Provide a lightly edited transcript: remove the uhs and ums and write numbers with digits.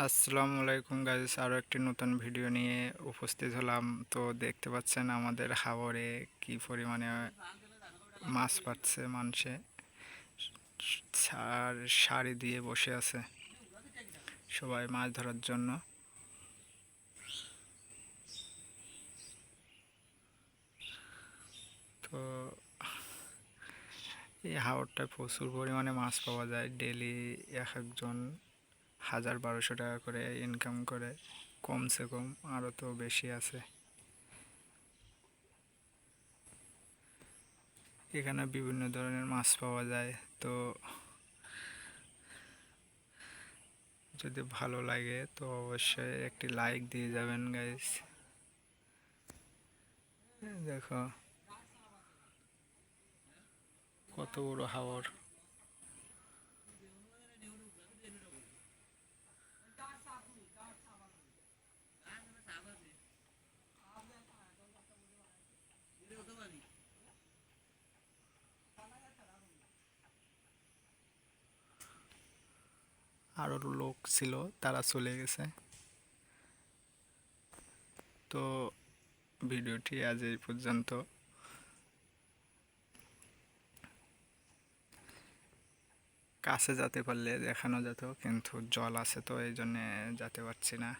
আসসালামু আলাইকুম গাইস, আরও একটি নতুন ভিডিও নিয়ে উপস্থিত হলাম। তো দেখতে পাচ্ছেন আমাদের হাওরে কি পরিমাণে মাছ পাচ্ছে মানুষে। সারি দিয়ে বসে আছে সবাই মাছ ধরার জন্য। তো এই হাওরটায় প্রচুর পরিমাণে মাছ পাওয়া যায়। ডেলি এক একজন 1000-1200 টাকা করে ইনকাম করে, কমসে কম আরও তো বেশি আছে। এখানে বিভিন্ন ধরনের মাছ পাওয়া যায়। তো যদি ভালো লাগে তো অবশ্যই একটি লাইক দিয়ে যাবেন গাইস। দেখো কত বড় হাওর। আরও লোক ছিল, তারা চলে গেছে। তো ভিডিওটি আজ এই পর্যন্ত। কাছে যেতে পারলে দেখানো যেত, কিন্তু জল আছে তো এই জন্যে যেতে পারছি না।